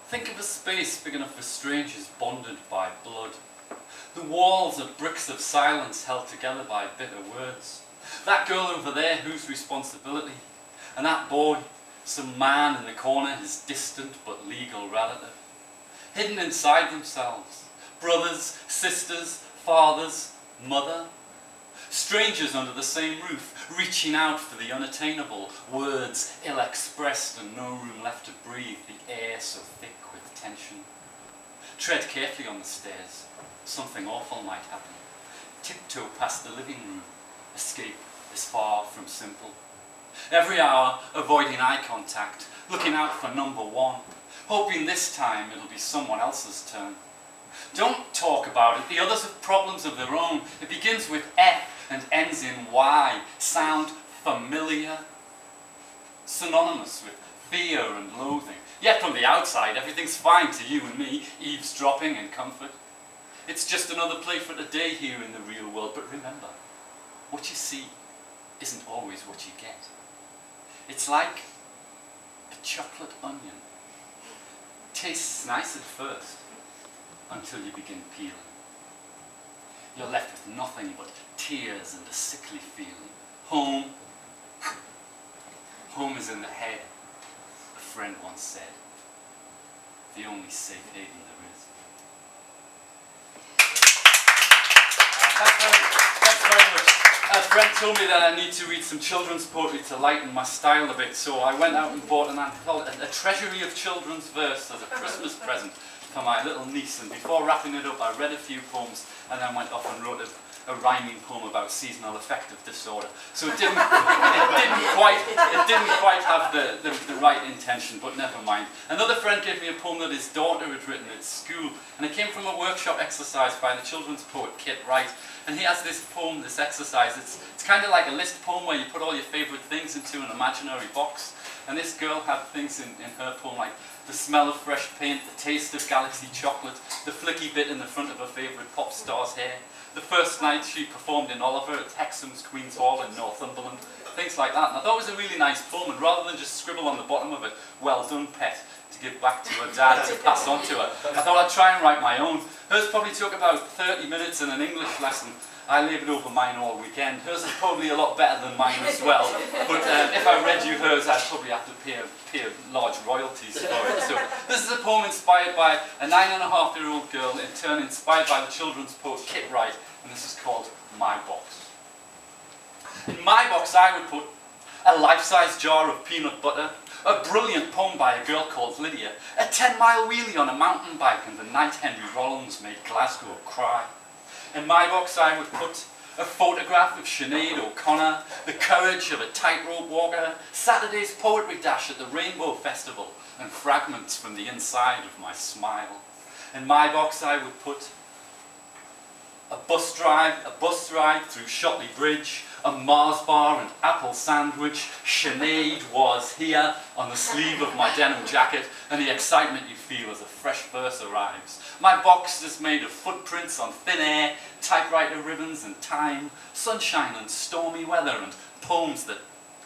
Think of a space big enough for strangers bonded by blood. The walls are bricks of silence held together by bitter words. That girl over there, whose responsibility? And that boy, some man in the corner, his distant but legal relative. Hidden inside themselves. Brothers, sisters, fathers, mother. Strangers under the same roof, reaching out for the unattainable, words ill-expressed and no room left to breathe, the air so thick with tension. Tread carefully on the stairs, something awful might happen. Tiptoe past the living room, escape is far from simple. Every hour, avoiding eye contact, looking out for number one, hoping this time it'll be someone else's turn. Don't talk about it, the others have problems of their own. It begins with F and ends in Y. Sound familiar? Synonymous with fear and loathing. Yet from the outside, everything's fine to you and me, eavesdropping and comfort. It's just another play for today here in the real world, but remember, what you see isn't always what you get. It's like a chocolate onion. Tastes nice at first, until you begin peeling. You're left with nothing but tears and a sickly feeling. Home is in the head, a friend once said. The only safe haven there is. Thanks very much. A friend told me that I need to read some children's poetry to lighten my style a bit, so I went out and bought a treasury of children's verse as a Christmas present for my little niece, and before wrapping it up I read a few poems and then went off and wrote a rhyming poem about seasonal affective disorder. So it didn't quite have the right intention, but never mind. Another friend gave me a poem that his daughter had written at school, and it came from a workshop exercise by the children's poet Kit Wright. And he has this poem, this exercise, it's kind of like a list poem where you put all your favourite things into an imaginary box. And this girl had things in her poem like the smell of fresh paint, the taste of galaxy chocolate, the flicky bit in the front of her favourite pop star's hair, the first night she performed in Oliver at Hexham's Queen's Hall in Northumberland, things like that. And I thought it was a really nice poem, and rather than just scribble on the bottom of it, "Well done, pet," to give back to her dad to pass on to her, I thought I'd try and write my own. Hers probably took about 30 minutes in an English lesson. I laboured over mine all weekend. Hers is probably a lot better than mine as well, but if I read you hers, I'd probably have to pay large royalties for it. So this is a poem inspired by a 9.5-year-old girl, in turn inspired by the children's poet Kit Wright, and this is called My Box. In my box I would put a life-size jar of peanut butter, a brilliant poem by a girl called Lydia, a 10-mile wheelie on a mountain bike, and the night Henry Rollins made Glasgow cry. In my box I would put a photograph of Sinead O'Connor, the courage of a tightrope walker, Saturday's poetry dash at the Rainbow Festival, and fragments from the inside of my smile. In my box I would put a bus ride through Shotley Bridge, a Mars bar and apple sandwich. Sinead was here on the sleeve of my denim jacket, and the excitement you feel as a fresh verse arrives. My box is made of footprints on thin air, typewriter ribbons and time, sunshine and stormy weather, and poems that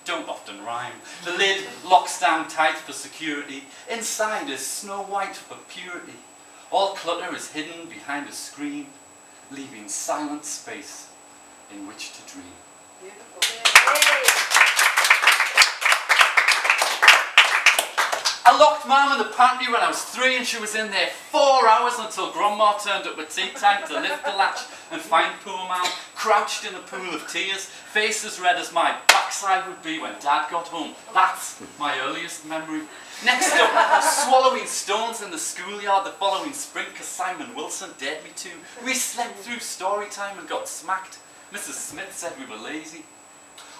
don't often rhyme. The lid locks down tight for security. Inside is snow white for purity. All clutter is hidden behind a screen, leaving silent space in which to dream. I locked Mum in the pantry when I was 3, and she was in there 4 hours until Grandma turned up at tea time to lift the latch and find poor Mum crouched in a pool of tears, face as red as my backside would be when Dad got home. That's my earliest memory. Next up, swallowing stones in the schoolyard the following spring because Simon Wilson dared me to. We slept through story time and got smacked. Mrs. Smith said we were lazy.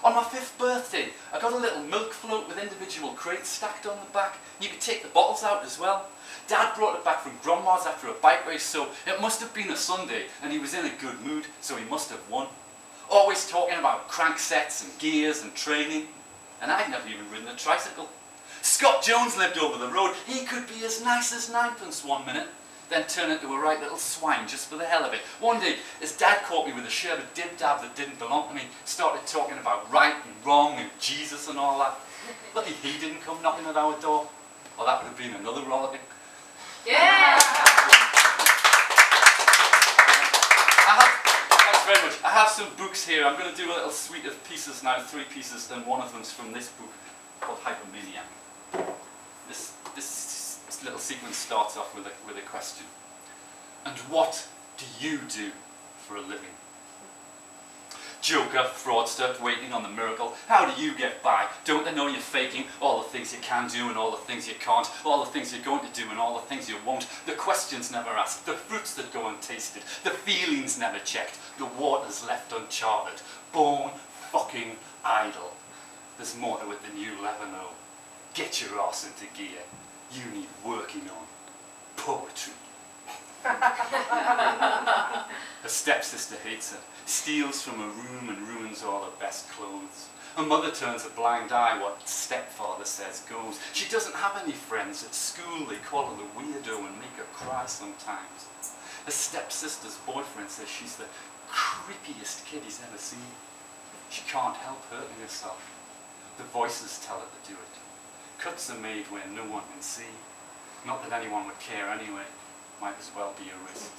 On my 5th birthday, I got a little milk float with individual crates stacked on the back. You could take the bottles out as well. Dad brought it back from Grandma's after a bike race, so it must have been a Sunday, and he was in a good mood, so he must have won. Always talking about cranksets and gears and training, and I'd never even ridden a tricycle. Scott Jones lived over the road. He could be as nice as ninepence one minute, then turn into a right little swine just for the hell of it. One day, his dad caught me with a shirt of dib-dab that didn't belong to me, started talking about right and wrong and Jesus and all that. Lucky he didn't come knocking at our door, or that would have been another rollicking. Yeah! Thanks very much. I have some books here. I'm going to do a little suite of pieces now, 3 pieces, and one of them's from this book called Hypomaniac. This little sequence starts off with a question. And what do you do for a living? Joker, fraudster, waiting on the miracle. How do you get by? Don't they know you're faking all the things you can do and all the things you can't, all the things you're going to do and all the things you won't, the questions never asked, the fruits that go untasted, the feelings never checked, the waters left uncharted, born fucking idle. There's more to it than you'll ever know. Get your arse into gear. You need working on. Poetry. Her stepsister hates her, steals from her room and ruins all her best clothes. Her mother turns a blind eye, what stepfather says goes. She doesn't have any friends at school, they call her the weirdo and make her cry sometimes. Her stepsister's boyfriend says she's the creepiest kid he's ever seen. She can't help hurting herself. The voices tell her to do it. Cuts are made where no one can see. Not that anyone would care anyway. Might as well be a risk.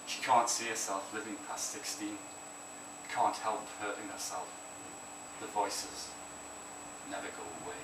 She can't see herself living past 16. Can't help hurting herself. The voices never go away.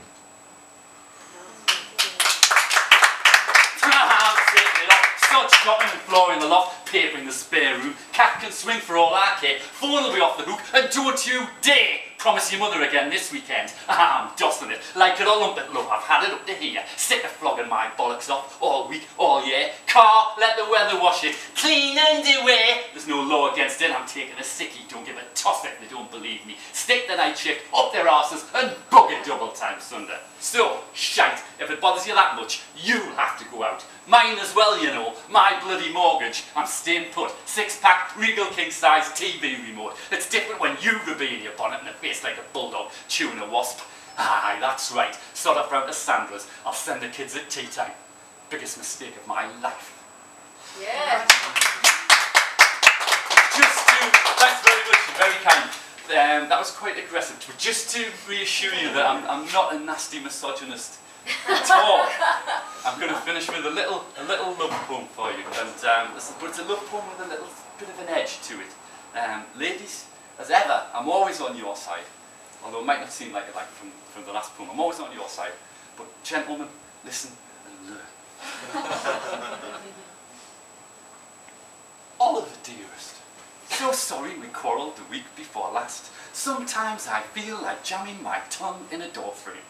I'm taking it off. Start shopping and flooring the loft, papering the spare room. Cat can swing for all I care. Phone will be off the hook, and don't you dare promise your mother again this weekend. I'm dossing it like a lumpet love. I've had it up to here. Sick of flogging my bollocks off all week, all year. Car, let the weather wash it. Clean underwear. There's no law against it. I'm taking a sickie. Don't give a toss if they don't believe me. Stick the night shift up their arses and bug it double time Sunday. So, shite, if it bothers you that much, you'll have to go out. Mine as well, you know. My bloody mortgage. I'm staying put. 6-pack, Regal king-size TV remote. It's different when you reveal your bonnet in the face like a bulldog chewing a wasp. Aye, that's right. Sort of round to Sandra's. I'll send the kids at tea time. Biggest mistake of my life. Yeah. Thanks very much, very kind. That was quite aggressive, but just to reassure you that I'm not a nasty misogynist at all. I'm going to finish with a little love poem for you, but it's a love poem with a little bit of an edge to it. Ladies, as ever, I'm always on your side, although it might not seem like it from the last poem. I'm always on your side, but gentlemen, listen and learn. Oliver, dearest. So sorry we quarrelled the week before last. Sometimes I feel like jamming my tongue in a door frame.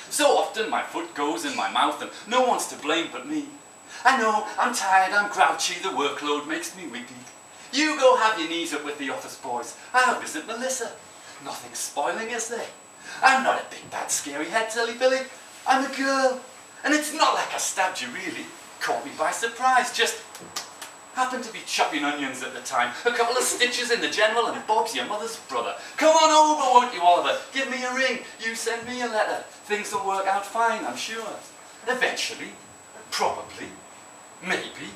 So often my foot goes in my mouth and no one's to blame but me. I know, I'm tired, I'm grouchy, the workload makes me weepy. You go have your knees up with the office boys. I'll visit Melissa. Nothing spoiling, is there? I'm not a big bad scary head, silly Billy. I'm a girl. And it's not like I stabbed you really. Caught me by surprise, just happened to be chopping onions at the time. A couple of stitches in the general and Bob's your mother's brother. Come on over, won't you, Oliver? Give me a ring. You send me a letter. Things will work out fine, I'm sure. Eventually. Probably. Maybe.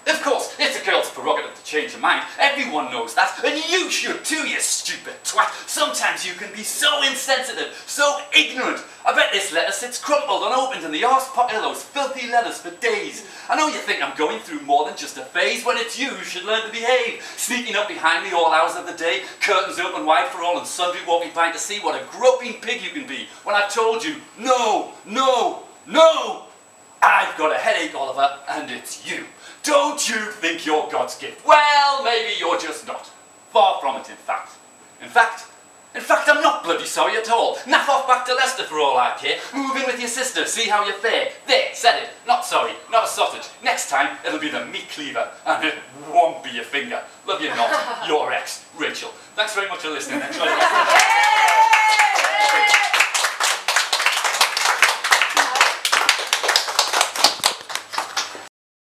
Of course, it's a girl's prerogative to change her mind. Everyone knows that. And you should too, you stupid twat. Sometimes you can be so insensitive, so ignorant. I bet this letter sits crumpled, unopened in the arse pocket of those filthy letters for days. I know you think I'm going through more than just a phase. When it's you who should learn to behave. Sneaking up behind me all hours of the day, curtains open wide for all and sundry walking by to see what a groping pig you can be. When I've told you, no, no, no. I've got a headache, Oliver, and it's you. Don't you think you're God's gift? Well, maybe you're just not. Far from it, in fact. In fact, I'm not bloody sorry at all. Naff off back to Leicester for all I care. Move in with your sister, see how you fare. There, said it. Not sorry, not a sausage. Next time, it'll be the meat cleaver, and it won't be your finger. Love you not. Your ex, Rachel. Thanks very much for listening. Enjoy the rest of